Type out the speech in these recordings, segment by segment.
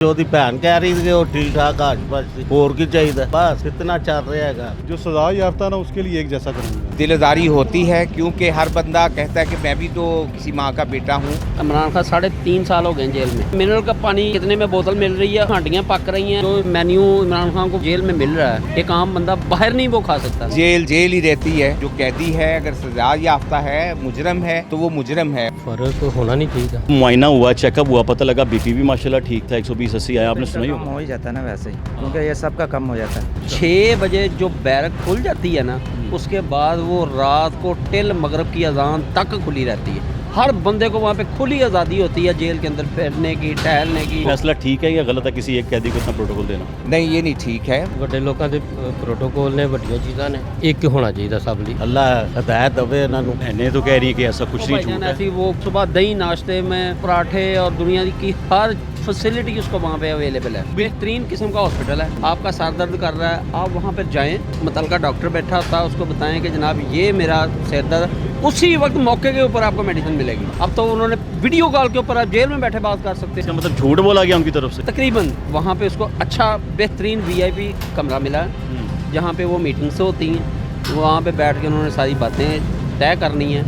जो दी भैन कह रही थी कि वो ठीक ठाक आस-पास सी होर की चाहिए बस इतना चल रहा है। जो सजा याफ्ता ना उसके लिए एक जैसा करूँगा। दिलदारी होती है क्योंकि हर बंदा कहता है कि मैं भी तो किसी माँ का बेटा हूँ। इमरान खान 3.5 साल हो गए जेल में। मिनरल का पानी कितने में बोतल मिल रही है, हांडियाँ पक रही हैं। जो मेन्यू इमरान खान को जेल में मिल रहा है एक आम बंदा बाहर नहीं वो खा सकता। जेल जेल ही रहती है। जो कैदी है अगर सजा याफ्ता है, मुजरम है तो वो मुजरम है। फर्क तो होना नहीं चाहिए। मुआयना हुआ, चेकअप हुआ, पता लगा बीपी भी माशाल्लाह ठीक था, 120-80 आया। आपने सुना ही कम हो ही जाता है ना वैसे ही, क्योंकि ये सबका कम हो जाता है। 6 बजे जो बैरक खुल जाती है ना, उसके बाद वो रात को टिल मगरब की अजान तक खुली रहती है। हर बंदे को वहाँ पे खुली आज़ादी होती है जेल के अंदर फिरने की, टहलने की। फैसला ठीक है या गलत है किसी एक कैदी को इतना प्रोटोकॉल देना? नहीं, ये नहीं ठीक है। ਵੱਡੇ ਲੋਕਾਂ ਦੇ प्रोटोकॉल ने ਵੱਡੀਆਂ ਚੀਜ਼ਾਂ ਨੇ, ਇੱਕ ਹੋਣਾ ਚਾਹੀਦਾ ਸਭ ਲਈ। अल्लाह हदायत दवे इन्हां नूं। बहनें तो कह रही है कि ऐसा कुछ नहीं छूट है। ऐसी वो सुबह दही नाश्ते में पराठे और दुनिया की हर फैसिलिटी उसको वहाँ पे अवेलेबल है। बेहतरीन किस्म का हॉस्पिटल है। आपका सर दर्द कर रहा है, आप वहाँ पर जाएँ, मुतलका डॉक्टर बैठा होता है, उसको बताएं कि जनाब ये मेरा सिर दर्द, उसी वक्त मौके के ऊपर आपको मेडिसिन मिलेगी। अब तो उन्होंने वीडियो कॉल के ऊपर आप जेल में बैठे बात कर सकते इसका हैं। मतलब झूठ बोला गया उनकी तरफ से? तकरीबन वहाँ पे उसको अच्छा बेहतरीन VIP कमरा मिला है, जहाँ पे वो मीटिंग्स होती हैं। वहाँ पे बैठ के उन्होंने सारी बातें तय करनी है।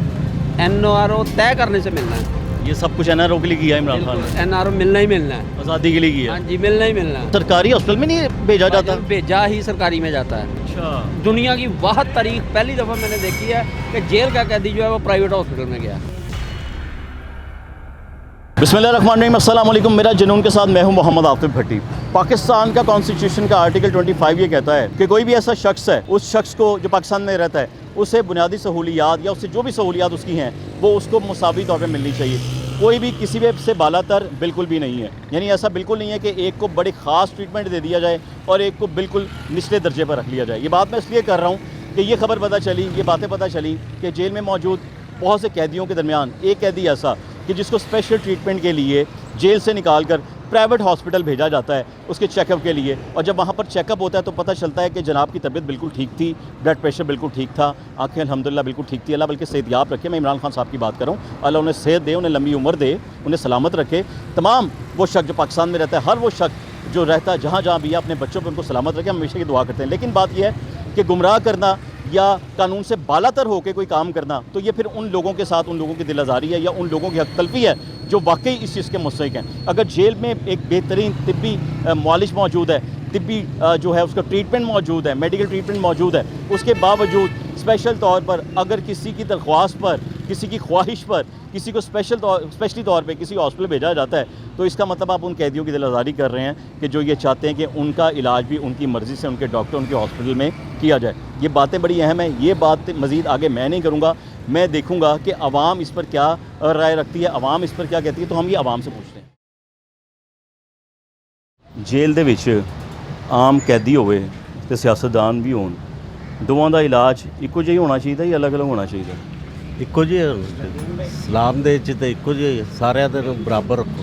NRO तय करने से मिलना है। ये सब कुछ NRO के लिए किया है इमरान खान ने? NRO मिलना ही मिलना है। आज़ादी के लिए किया हाँ है? जी, मिलना ही मिलना है। सरकारी हॉस्पिटल में नहीं भेजा जाता? भेजा ही सरकारी में जाता है। अच्छा। दुनिया की वाहद तारीख पहली दफ़ा मैंने देखी है कि जेल का कैदी जो है वो प्राइवेट हॉस्पिटल में गया। बिस्मिल्लाहिर्रहमानिर्रहीम, अस्सलाम वालेकुम। मेरा जुनून के साथ मैं हूं मोहम्मद आतिफ भट्टी। पाकिस्तान का कॉन्स्टिट्यूशन का आर्टिकल 25 ये कहता है कि कोई भी ऐसा शख्स है, उस शख्स को जो पाकिस्तान में रहता है, उसे बुनियादी सहूलियात या उससे जो भी सहूलियात उसकी हैं वो उसको मुसावी तौर पर मिलनी चाहिए। कोई भी किसी भी से बालातर बिल्कुल भी नहीं है। यानी ऐसा बिल्कुल नहीं है कि एक को बड़ी ख़ास ट्रीटमेंट दे दिया जाए और एक को बिल्कुल निचले दर्जे पर रख लिया जाए। ये बात मैं इसलिए कर रहा हूँ कि ये खबर पता चली, ये बातें पता चली कि जेल में मौजूद बहुत से कैदियों के दरमियान एक कैदी ऐसा कि जिसको स्पेशल ट्रीटमेंट के लिए जेल से निकाल कर प्राइवेट हॉस्पिटल भेजा जाता है उसके चेकअप के लिए। और जब वहाँ पर चेकअप होता है तो पता चलता है कि जनाब की तबीयत बिल्कुल ठीक थी, ब्लड प्रेशर बिल्कुल ठीक था, आंखें अल्हम्दुलिल्लाह बिल्कुल ठीक थी। अल्लाह बल्कि सेहतियाब रखे। मैं इमरान खान साहब की बात कर रहा हूँ। अल्लाह उन्हें सेहत दे, उन्हें लंबी उम्र दे, उन्हें सलामत रखे। तमाम वो शख्स जो पाकिस्तान में रहता है, हर वो शख्स जो रहता है जहाँ जहाँ भी है, अपने बच्चों पर उनको सलामत रखे। हम हमेशा की दुआ करते हैं। लेकिन बात यह है कि गुमराह करना या कानून से बालातर होकर कोई काम करना, तो ये फिर उन लोगों के साथ उन लोगों की दिल आज़ारी है या उन लोगों की हक तलफी है जो वाकई इस चीज़ के मुस्तहिक हैं। अगर जेल में एक बेहतरीन तिब्बी मुआलिज मौजूद है, तिब्बी जो है उसका ट्रीटमेंट मौजूद है, मेडिकल ट्रीटमेंट मौजूद है, उसके बावजूद स्पेशल तौर पर अगर किसी की दरख्वास्त पर, किसी की ख्वाहिश पर किसी को स्पेशली तौर पे किसी हॉस्पिटल भेजा जाता है, तो इसका मतलब आप उन कैदियों की दिल आज़ारी कर रहे हैं कि जो ये चाहते हैं कि उनका इलाज भी उनकी मर्ज़ी से उनके डॉक्टर उनके हॉस्पिटल में किया जाए। ये बातें बड़ी अहम हैं। ये बात मज़ीद आगे मैं नहीं करूँगा, मैं देखूँगा कि आवाम इस पर क्या राय रखती है, आवाम इस पर क्या कहती है। तो हम ये आवाम से पूछते हैं। जेल दे विच आम कैदी होवे ते सियासतदान भी होन, दोवां दा इलाज इक्को जिहा होना चाहिए या अलग अलग होना चाहिए? इक्को जिहा सलाम दे च ते इक्को जिहा सारिਆਂ ਦੇ बराबर रखो।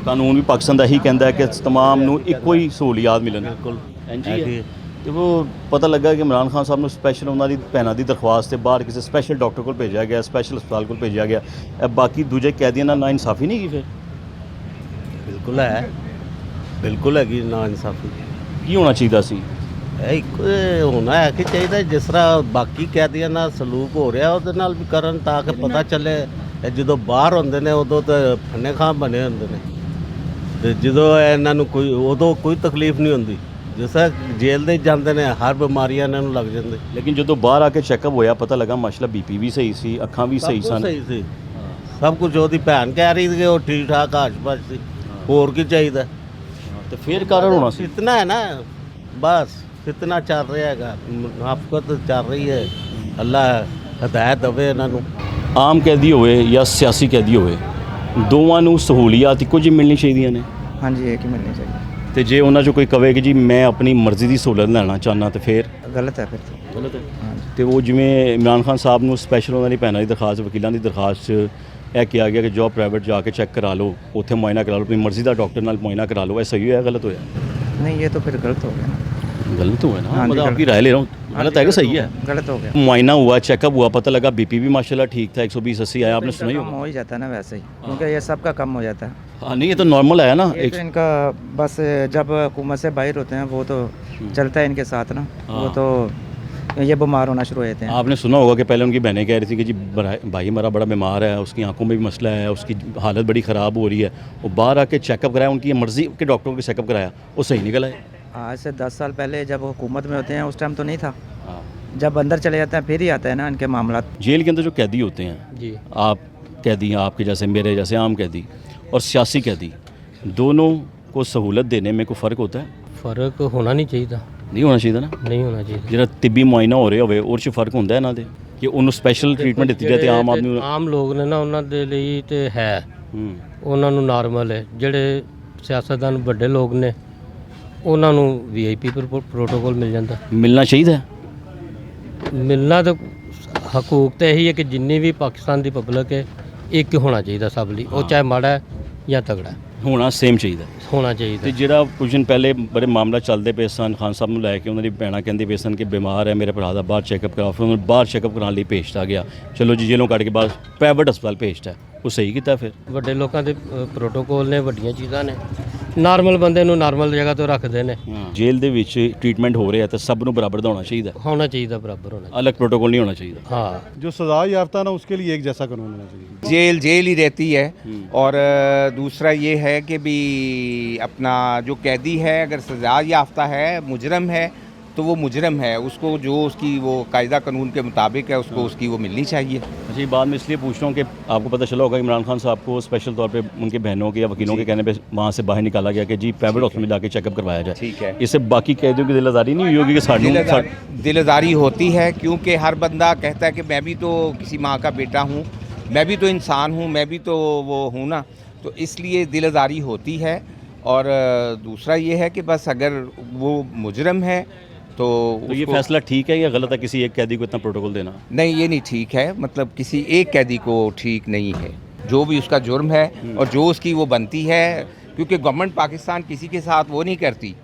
कानून भी पाकिस्तान ਦਾ ही कहता है कि तमाम ਨੂੰ ਇੱਕੋ ਹੀ सहूलियात मिलन। बिल्कुल जी। ਤੇ ਉਹ ਪਤਾ ਲੱਗਾ ਕਿ ਇਮਰਾਨ ਖਾਨ ਸਾਹਿਬ ਨੂੰ ਸਪੈਸ਼ਲ ਉਹਨਾਂ ਦੀ ਭੈਣਾਂ ਦੀ ਦਰਖਾਸਤ ਤੇ ਬਾਹਰ ਕਿਸੇ ਸਪੈਸ਼ਲ ਡਾਕਟਰ ਕੋਲ ਭੇਜਿਆ ਗਿਆ, ਸਪੈਸ਼ਲ ਹਸਪਤਾਲ ਕੋਲ ਭੇਜਿਆ ਗਿਆ। ਬਾਕੀ ਦੂਜੇ ਕੈਦੀਆਂ ਨਾਲ ਨਾ ਇਨਸਾਫੀ ਨਹੀਂ ਕੀ ਫਿਰ? बिल्कुल है, बिल्कुल हैगी ना इंसाफी। ਕੀ ਹੋਣਾ ਚਾਹੀਦਾ ਸੀ? ਇੱਕ ਹੋਣਾ ਹੈ ਕਿ ਚਾਹੀਦਾ ਜਿਸ ਤਰ੍ਹਾਂ ਬਾਕੀ ਕੈਦੀਆਂ ਨਾਲ ਸਲੂਕ ਹੋ ਰਿਹਾ ਉਹਦੇ ਨਾਲ ਵੀ ਕਰਨ, ਤਾਂ ਕਿ ਪਤਾ ਚੱਲੇ। ਇਹ ਜਦੋਂ ਬਾਹਰ ਹੁੰਦੇ ਨੇ ਉਦੋਂ ਤਾਂ ਫੰਨੇ ਖਾਂ ਬਣੇ ਹੁੰਦੇ ਨੇ, ਤੇ ਜਦੋਂ ਇਹਨਾਂ ਨੂੰ ਕੋਈ ਉਦੋਂ ਕੋਈ ਤਕਲੀਫ ਨਹੀਂ ਹੁੰਦੀ। ਜਿਸ ਤਰ੍ਹਾਂ ਜੇਲ੍ਹ ਦੇ ਜਾਂਦੇ ਨੇ ਹਰ ਬਿਮਾਰੀਆਂ ਇਹਨਾਂ ਨੂੰ ਲੱਗ ਜਾਂਦੀ। ਲੇਕਿਨ ਜਦੋਂ ਬਾਹਰ ਆ ਕੇ ਚੈੱਕਅਪ ਹੋਇਆ ਪਤਾ ਲੱਗਾ ਮਾਸ਼ਾਅੱਲਾ BP ਵੀ ਸਹੀ ਸੀ, ਅੱਖਾਂ ਵੀ ਸਹੀ ਸਨ। ਸਹੀ ਸੀ ਸਭ ਕੁਝ। ਉਹਦੀ ਭੈਣ ਕਹਿ ਰਹੀ ਸੀ ਕਿ ਉਹ ਠੀਕ ਠਾਕ ਆਸ-ਪਾਸ ਸੀ, ਹੋਰ ਕੀ ਚਾਹੀਦਾ। ਤੇ ਫਿਰ ਕਾਰਨ ਹੋਣਾ ਸੀ। इतना है ना, बस इतना चल रहा हैगा, मुनाफकत चल रही है। अल्लाह हदायत दवे इन्हां नूं। ਆਮ ਕੈਦੀ ਹੋਵੇ ਜਾਂ ਸਿਆਸੀ ਕੈਦੀ ਹੋਵੇ, ਦੋਵਾਂ ਨੂੰ ਸਹੂਲੀਅਤ ਇੱਕੋ ਜਿਹੀ ਮਿਲਣੀ ਚਾਹੀਦੀਆਂ ਨੇ। हाँ जी, एक ही मिलनी चाहिए। ਤੇ ਜੇ ਉਹਨਾਂ 'ਚੋਂ ਕੋਈ ਕਵੇ ਕਿ ਜੀ ਮੈਂ ਆਪਣੀ ਮਰਜ਼ੀ ਦੀ ਸਹੂਲਤ ਲੈਣਾ ਚਾਹੁੰਦਾ ਤੇ ਫਿਰ गलत है फिर तो। ਗਲਤ ਹੈ। हाँ जी। ਤੇ ਉਹ ਜਿਵੇਂ ਇਮਰਾਨ ਖਾਨ ਸਾਹਿਬ ਨੂੰ ਸਪੈਸ਼ਲ ਉਹਨਾਂ ਦੀ ਭੈਣਾਂ ਦੀ ਦਰਖਾਸਤ, ਵਕੀਲਾਂ ਦੀ ਦਰਖਾਸਤ 'ਚ ਇਹ ਕਿਹਾ ਗਿਆ ਕਿ ਜੋ ਪ੍ਰਾਈਵੇਟ ਜਾ ਕੇ ਚੈੱਕ ਕਰਾ ਲਓ, ਉੱਥੇ ਮੁਆਇਨਾ ਕਰਾ ਲਓ, ਆਪਣੀ ਮਰਜ਼ੀ ਦਾ ਡਾਕਟਰ ਨਾਲ ਮੁਆਇਨਾ ਕਰਾ ਲਓ। ਇਹ ਸਹੀ ਹੋਇਆ ਗਲਤ ਹੋਇਆ? नहीं, ये तो फिर गलत हो गया ना। गलत हुआ ना, हाँ जी, मतलब गलत। आपकी राय ले रहा हूँ। गलत है कि सही है? गलत हो गया। मुआयना हुआ, चेकअप हुआ, पता लगा BP भी माशाल्लाह ठीक था, 120-80 आया। आपने सुना ही कम होगा। हो ही जाता है ना वैसे ही, क्योंकि ये सबका कम हो जाता है। हाँ नहीं, ये तो नॉर्मल है ना ये एक। तो इनका बस जब हुकूमत से बाहर होते हैं वो तो चलता है इनके साथ ना, वो हाँ। तो ये बीमार होना शुरू हो जाते हैं। आपने सुना होगा कि पहले उनकी बहनें कह रही थी कि जी भाई हमारा बड़ा बीमार है, उसकी आंखों में भी मसला है, उसकी हालत बड़ी ख़राब हो रही है। वो बाहर आके चेकअप कराया, उनकी मर्ज़ी के डॉक्टरों के चेकअप कराया, वो सही निकल आए। आज से 10 साल पहले जब हुकूमत में होते हैं उस टाइम तो नहीं था, हाँ। जब अंदर चले जाते हैं फिर ही आता है ना इनके मामला। जेल के अंदर जो कैदी होते हैं जी आप कैदी हैं, आपके जैसे मेरे जैसे आम कैदी और सियासी कैदी, दोनों को सहूलत देने में कोई फ़र्क होता है? फ़र्क होना नहीं चाहिए, नहीं होना चाहिए ना। नहीं होना चाहिए। ਜਿਹੜਾ ਤਿੱਬੀ ਮੁਆਇਨਾ ਹੋ ਰਿਹਾ ਹੋਵੇ ਉਹ 'ਚ ਫਰਕ ਹੁੰਦਾ ਇਹਨਾਂ ਦੇ ਕਿ ਉਹਨੂੰ ਸਪੈਸ਼ਲ ਟ੍ਰੀਟਮੈਂਟ ਦਿੱਤੀ ਜਾਏ ਤੇ ਆਮ ਆਦਮੀ ਨੂੰ। ਆਮ ਲੋਕ ਨੇ ਨਾ ਉਹਨਾਂ ਦੇ ਲਈ ਤੇ ਹੈ, ਹੂੰ ਉਹਨਾਂ ਨੂੰ ਨਾਰਮਲ ਹੈ। ਜਿਹੜੇ ਸਿਆਸਤਦਾਨ ਵੱਡੇ ਲੋਕ ਨੇ ਉਹਨਾਂ ਨੂੰ ਵੀਆਈਪੀ ਪ੍ਰੋਟੋਕੋਲ ਮਿਲ ਜਾਂਦਾ। ਮਿਲਣਾ ਚਾਹੀਦਾ ਹੈ। ਮਿਲਣਾ ਤਾਂ ਹਕੂਕ ਤਾਂ ਇਹੀ ਹੈ ਕਿ ਜਿੰਨੀ ਵੀ ਪਾਕਿਸਤਾਨ ਦੀ ਪਬਲਿਕ ਹੈ ਇੱਕ ਹੋਣਾ ਚਾਹੀਦਾ ਸਭ ਲਈ, ਉਹ ਚਾਹੇ ਮਾੜਾ ਹੈ ਜਾਂ ਤਗੜਾ ਹੈ, ਹੋਣਾ ਸੇਮ ਚਾਹੀਦਾ। ਹੋਣਾ ਚਾਹੀਦਾ। ਤੇ ਜਿਹੜਾ ਕੁਝ ਦਿਨ ਪਹਿਲੇ ਬੜੇ ਮਾਮਲਾ ਚੱਲਦੇ ਪਏ ਸਨ, ਖਾਨ ਸਾਹਿਬ ਨੂੰ ਲੈ ਕੇ ਉਹਨਾਂ ਦੀ ਭੈਣਾਂ ਕਹਿੰਦੀ ਪਏ ਸਨ ਕਿ ਬਿਮਾਰ ਹੈ ਮੇਰੇ ਭਰਾ ਦਾ, ਬਾਹਰ ਚੈੱਕਅਪ ਕਰਾਓ, ਫਿਰ ਉਹਨੂੰ ਬਾਹਰ ਚੈੱਕਅਪ ਕਰਾਉਣ ਲਈ ਭੇਜਤਾ ਗਿਆ। ਚਲੋ ਜੀ ਜੇਲੋਂ ਕੱਢ ਕੇ ਬਾਹਰ ਪ੍ਰਾਈਵੇਟ ਹਸਪਤਾਲ ਭੇਜਤਾ, ਉਹ ਸਹੀ ਕੀਤਾ ਫਿਰ। ਵੱਡੇ ਲੋਕਾਂ ਦੇ ਪ੍ਰੋਟੋਕੋਲ ਨੇ, ਵੱਡੀਆਂ ਚੀਜ਼ਾਂ ਨੇ। ਨਾਰਮਲ ਬੰਦੇ ਨੂੰ ਨਾਰਮਲ ਜਗ੍ਹਾ ਤੋਂ ਰੱਖਦੇ ਨੇ। ਜੇਲ੍ਹ ਦੇ ਵਿੱਚ ਟ੍ਰੀਟਮੈਂਟ ਹੋ ਰਿਹਾ ਤਾਂ ਸਭ ਨੂੰ ਬਰਾਬਰ ਦਾ ਹੋਣਾ ਚਾਹੀਦਾ, ਹੋਣਾ ਚਾਹੀਦਾ, ਬਰਾਬਰ ਹੋਣਾ ਅਲੱਗ ਪ੍ਰੋਟੋਕੋਲ ਨਹੀਂ होना चाहिए। हाँ। जो सजा याफ्ता ना उसके लिए एक जैसा कानून होना चाहिए। जेल जेल ही रहती है। और दूसरा ये है कि भी अपना जो कैदी है अगर सजा याफ्ता है, मुजरम है, तो वो मुजरम है, उसको जो उसकी वो कायदा कानून के मुताबिक है उसको उसकी वो मिलनी चाहिए। अच्छा, ये बात मैं इसलिए पूछ रहा हूँ कि आपको पता चला होगा इमरान खान साहब को स्पेशल तौर पे उनके बहनों के या वकीलों के कहने पे वहाँ से बाहर निकाला गया कि जी प्राइवेट हॉस्पिटल में जाके चेकअप करवाया जाए। ठीक है। इससे बाकी कैदियों की दिल आज़ारी नहीं हुई होगी कि दिलदारी होती है, क्योंकि हर बंदा कहता है कि मैं भी तो किसी माँ का बेटा हूँ, मैं भी तो इंसान हूँ, मैं भी तो वो हूँ ना, तो इसलिए दिलदारी होती है। और दूसरा ये है कि बस अगर वो मुजरम है तो ये फैसला ठीक है या गलत है किसी एक कैदी को इतना प्रोटोकॉल देना? नहीं, ये नहीं ठीक है, मतलब किसी एक कैदी को ठीक नहीं है। जो भी उसका जुर्म है और जो उसकी वो बनती है, क्योंकि गवर्नमेंट पाकिस्तान किसी के साथ वो नहीं करती।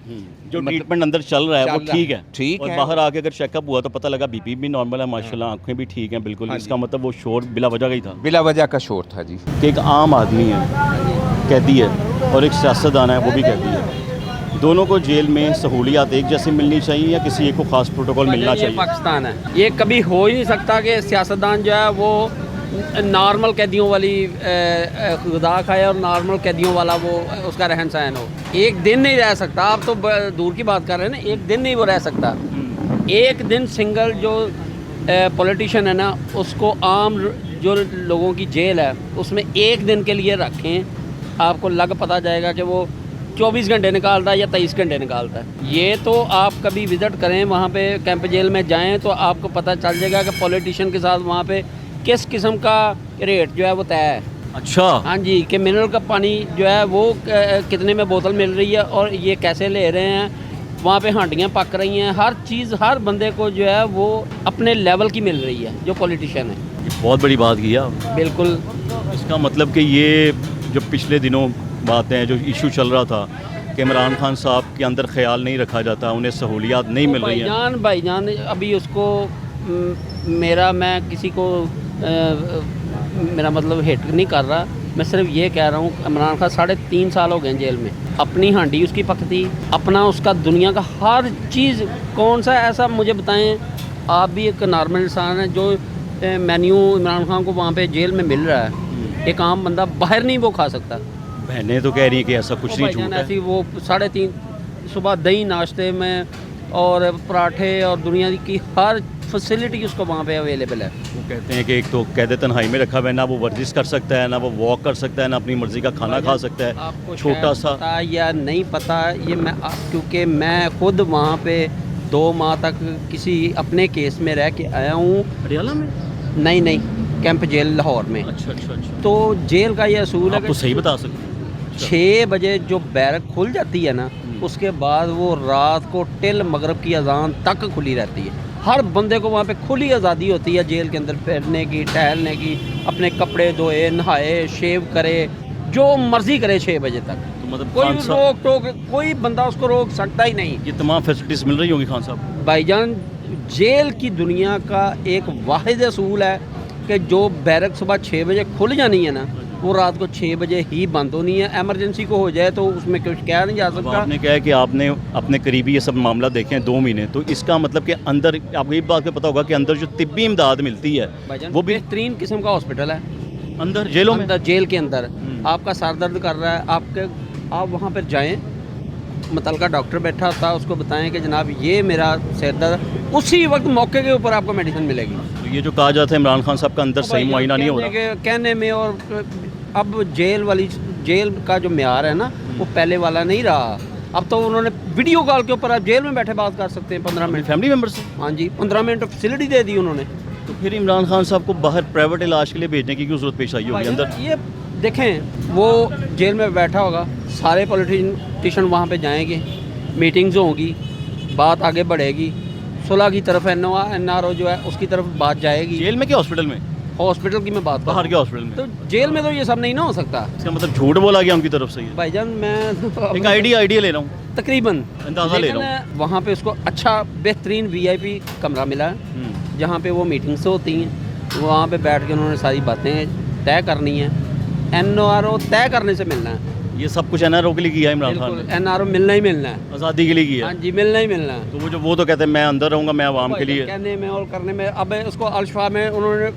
जो ट्रीटमेंट अंदर चल रहा है वो ठीक है, ठीक और है। बाहर आके अगर चेकअप हुआ तो पता लगा बीपी भी नॉर्मल है माशाल्लाह, आंखें भी ठीक हैं बिल्कुल, हाँ इसका मतलब वो शोर बिला वजह का ही था। बिला वजह का शोर था जी। कि एक आम आदमी है कैदी है और एक सियासतदान है वो भी कैदी है, दोनों को जेल में सहूलियात एक जैसी मिलनी चाहिए या किसी एक को खास प्रोटोकॉल मिलना ये चाहिए? पाकिस्तान है, ये कभी हो ही नहीं सकता कि सियासतदान जो है वो नॉर्मल कैदियों वाली खुदा खाए और नॉर्मल कैदियों वाला वो उसका रहन सहन हो। एक दिन नहीं रह सकता, आप तो दूर की बात कर रहे हैं ना, एक दिन नहीं वो रह सकता। एक दिन सिंगल जो पॉलिटिशियन है ना, उसको आम जो लोगों की जेल है उसमें एक दिन के लिए रखें, आपको लग पता जाएगा कि वो 24 घंटे निकालता है या 23 घंटे निकालता है। ये तो आप कभी विज़िट करें वहाँ पे कैंप जेल में जाएं तो आपको पता चल जाएगा कि पॉलिटिशियन के साथ वहाँ पे किस किस्म का रेट जो है वो तय है। अच्छा, हाँ जी, कि मिनरल का पानी जो है वो कितने में बोतल मिल रही है और ये कैसे ले रहे हैं, वहाँ पे हांडियाँ पक रही हैं, हर चीज़ हर बंदे को जो है वो अपने लेवल की मिल रही है जो पॉलिटिशियन है। ये बहुत बड़ी बात की आप। बिल्कुल। इसका मतलब कि ये जो पिछले दिनों बातें हैं, जो इशू चल रहा था कि इमरान खान साहब के अंदर ख्याल नहीं रखा जाता, उन्हें सहूलियात नहीं मिल रही हैं। भाईजान अभी उसको मैं किसी को मेरा मतलब हेट नहीं कर रहा, मैं सिर्फ ये कह रहा हूँ इमरान खान 3.5 साल हो गए जेल में, अपनी हांडी उसकी पकती, अपना उसका दुनिया का हर चीज़, कौन सा ऐसा मुझे बताएं, आप भी एक नॉर्मल इंसान है जो मेन्यू इमरान खान को वहाँ पे जेल में मिल रहा है, एक आम बंदा बाहर नहीं वो खा सकता। बहनें तो कह रही हैं कि ऐसा कुछ नहीं, झूठ है। ऐसी वो 3:30 सुबह दही नाश्ते में और पराठे और दुनिया की हर फैसिलिटी उसको वहाँ पे अवेलेबल है। वो कहते हैं कि एक तो कैद तन्हाई में रखा हुआ है, ना वो वर्जिश कर सकता है, ना वो वॉक कर सकता है, ना अपनी मर्ज़ी का खाना खा सकता है। आपको छोटा सा पता या नहीं पता ये क्योंकि मैं खुद वहाँ पे 2 माह तक किसी अपने केस में रह के आया हूँ। हरियाणा में? नहीं, कैंप जेल लाहौर में। अच्छा। तो जेल का ये असूल है आप तो सही बता सकते 6 बजे जो बैरक खुल जाती है ना, उसके बाद वो रात को टिल मगरब की अजान तक खुली रहती है। हर बंदे को वहाँ पे खुली आज़ादी होती है जेल के अंदर फिरने की, टहलने की, अपने कपड़े धोए, नहाए, शेव करे, जो मर्जी करे 6 बजे तक। तो मतलब कोई खान साहब रोक टोक, कोई बंदा उसको रोक सकता ही नहीं। ये तमाम फैसिलिटीज़ मिल रही होंगी खान साहब? भाईजान जेल की दुनिया का एक वाहिद असूल है कि जो बैरक सुबह 6 बजे खुल जानी है ना, वो रात को 6 बजे ही बंद होनी है। एमरजेंसी को हो जाए तो उसमें कुछ किया नहीं जा अब सकता। आपने कहा है कि आपने अपने करीबी ये सब मामला देखे हैं 2 महीने, तो इसका मतलब कि अंदर आपको ये बात का पता होगा कि अंदर जो तिब्बी इमदाद मिलती है भाईजान वो भी बेहतरीन किस्म का हॉस्पिटल है। अंदर जेलों में। अंदर जेल के अंदर आपका सर दर्द कर रहा है, आप वहाँ पर जाएं, मुतलका डॉक्टर बैठा होता है, उसको बताएं कि जनाब ये मेरा सिर दर्द, उसी वक्त मौके के ऊपर आपको मेडिसिन मिलेगी। तो ये जो कहा जाता है इमरान खान साहब का अंदर सही मुआयना नहीं हो रहा। कहने में, और अब जेल का जो म्यार है ना वो पहले वाला नहीं रहा। अब तो उन्होंने वीडियो कॉल के ऊपर आप जेल में बैठे बात कर सकते हैं 15 मिनट। फैमिली मेम्बर से। हाँ जी, 15 मिनट फैसिलिटी दे दी उन्होंने। तो फिर इमरान खान साहब को बाहर प्राइवेट इलाज के लिए भेजने की क्यों जरूरत पेश आई होगी अंदर? ये देखें, वो जेल में बैठा होगा, सारे पॉलिटिशियन वहाँ पे जाएंगे, मीटिंग्स होंगी, बात आगे बढ़ेगी, सुलह की तरफ NRO जो है उसकी तरफ बात जाएगी। जेल में क्या हॉस्पिटल में? हॉस्पिटल की मैं बात कर बाहर के हॉस्पिटल में? तो जेल में तो ये सब नहीं ना हो सकता। इसका मतलब झूठ बोला गया उनकी तरफ से ये? भाईजान मैं एक आइडिया ले रहा हूँ, तकरीबन अंदाज़ा ले रहा हूँ। वहाँ पे उसको अच्छा बेहतरीन VIP कमरा मिला है, जहाँ पे वो मीटिंग्स होती हैं, वहाँ पे बैठ के उन्होंने सारी बातें तय करनी है। NRO तय करने से मिलना है। ये सब कुछ NRO के लिए किया है इमरान खान बिल्कुल, ने? NRO मिलना ही मिलना है, आज़ादी के लिए किया हाँ है। जी, मिलना ही मिलना है। तो वो कहते हैं मैं अंदर रहूँगा, मैं आवाम के लिए। कहने में और करने में, अब उसको अल-शिफा में उन्होंने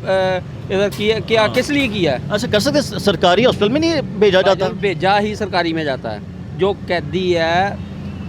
इधर किया किस लिए किया है? अच्छा, कर सकते सरकारी हॉस्पिटल में नहीं भेजा जाता? भेजा ही सरकारी में जाता है। जो कैदी है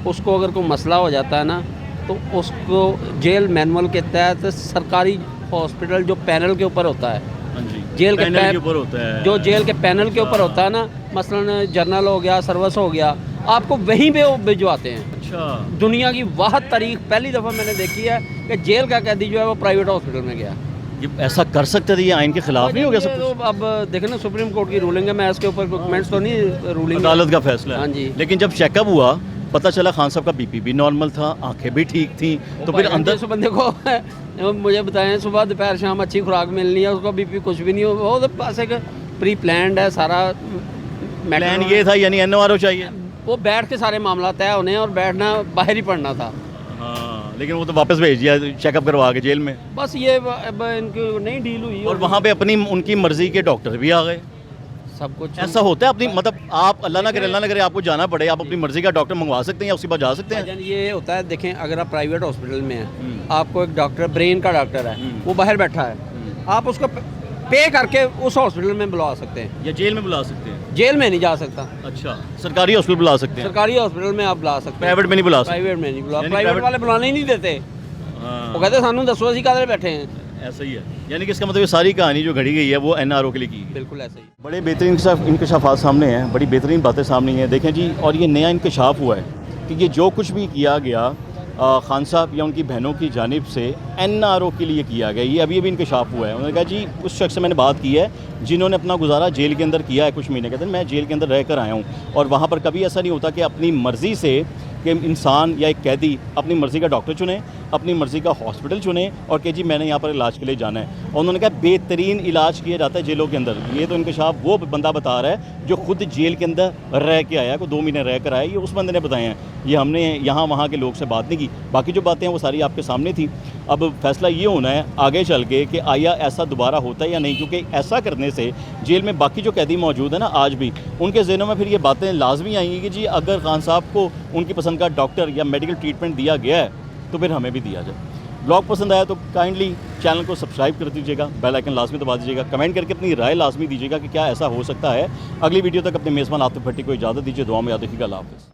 उसको अगर कोई मसला हो जाता है ना तो उसको जेल मैनुअल के तहत सरकारी हॉस्पिटल जो पैनल के ऊपर होता है, हाँ जी, जेल के पैनल के ऊपर होता है, जो जेल के पैनल के ऊपर होता है ना, मसलन जर्नल हो गया, सर्विस हो गया, आपको वहीं पे वो भिजवाते हैं। अच्छा, दुनिया की वाहद तारीख पहली दफ़ा मैंने देखी है कि जेल का कैदी जो है वो प्राइवेट हॉस्पिटल में गया। ये ऐसा कर सकते थे? ये आइन के खिलाफ नहीं हो गया सब कुछ? तो अब देखें ना, सुप्रीम कोर्ट की रूलिंग है, मैं इसके ऊपर कमेंट्स तो नहीं, रूलिंग अदालत का फैसला है। हाँ जी। लेकिन जब चेकअप हुआ पता चला खान साहब का BP भी नॉर्मल था, आंखें भी ठीक थी, तो फिर अंदर जिस बंदे को मुझे बताएं सुबह दोपहर शाम अच्छी खुराक मिलनी है, उसको BP कुछ भी नहीं हो, वो तो पास एक प्री प्लान्ड है सारा। प्लान ये था, यानी NRO चाहिए। वो बैठ के सारे मामला तय होने और बैठना बाहर ही पड़ना था। हाँ, लेकिन वो तो वापस भेज दिया चेकअप करवा के जेल में। बस ये अब इनकी नई डील हुई और वहाँ पे अपनी उनकी मर्जी के डॉक्टर भी आ गए। सब कुछ ऐसा होता है अपनी, मतलब आप अल्लाह ना करे आपको जाना पड़े, आप अपनी मर्जी का डॉक्टर मंगवा सकते हैं या उसके बाद जा सकते हैं? भाईजान ये होता है, देखें अगर आप प्राइवेट हॉस्पिटल में हैं, आपको एक डॉक्टर, ब्रेन का डॉक्टर है, वो बाहर बैठा है, आप उसको पे करके उस हॉस्पिटल में बुला सकते हैं, या जेल में बुला सकते हैं? जेल में नहीं जा सकता। अच्छा, सरकारी हॉस्पिटल बुला सकते हैं? सरकारी हॉस्पिटल में आप बुला सकते हैं, प्राइवेट में नहीं बुला सकते? प्राइवेट में नहीं बुला, यानी प्राइवेट प्राइवेट वाले बुलाने ही नहीं देते। हाँ, वो कहते सानू दसो असी कादे बैठे हैं। ऐसा ही है, यानी कि इसका मतलब ये सारी कहानी जो घड़ी गई है वो NRO के लिए की गई। बिल्कुल ऐसे ही। बड़े बेहतरीन इंकशाफात सामने हैं, बड़ी बेहतरीन बातें सामने हैं। देखें जी, और ये नया इंकशाफ हुआ है कि ये जो कुछ भी किया गया खान साहब या उनकी बहनों की जानिब से NRO के लिए किया गया, ये अभी इंकशाफ हुआ है। उन्होंने कहा जी उस शख्स से मैंने बात की है जिन्होंने अपना गुजारा जेल के अंदर किया है कुछ महीने के अंदर, मैं जेल के अंदर रह कर आया हूँ, और वहाँ पर कभी ऐसा नहीं होता कि अपनी मर्ज़ी से कि इंसान या एक कैदी अपनी मर्ज़ी का डॉक्टर चुने, अपनी मर्ज़ी का हॉस्पिटल चुने और कि जी मैंने यहाँ पर इलाज के लिए जाना है। और उन्होंने कहा बेहतरीन इलाज किया जाता है जेलों के अंदर। ये तो इंकशाफ वो बंदा बता रहा है जो खुद जेल के अंदर रह के आया, को 2 महीने रह कर आया, ये उस बंदे ने बताए हैं। ये हमने यहाँ वहाँ के लोग से बात नहीं की, बाकी जो बातें हैं वो सारी आपके सामने थी। अब फैसला ये होना है आगे चल के कि आया ऐसा दोबारा होता है या नहीं, क्योंकि ऐसा करने से जेल में बाकी जो कैदी मौजूद है ना आज भी, उनके ज़हनों में फिर ये बातें लाजमी आएंगी कि जी अगर खान साहब को उनकी पसंद का डॉक्टर या मेडिकल ट्रीटमेंट दिया गया है तो फिर हमें भी दिया जाए। ब्लॉग पसंद आया तो काइंडली चैनल को सब्सक्राइब कर दीजिएगा, बेल आइकन लाजमी दबा दीजिएगा, कमेंट करके अपनी राय लाजमी दीजिएगा कि क्या ऐसा हो सकता है। अगली वीडियो तक अपने मेज़बान आतिफ भट्टी को इजाज़त दीजिए, दुआ में याद रखिएगा। अल्लाह हाफ़िज़।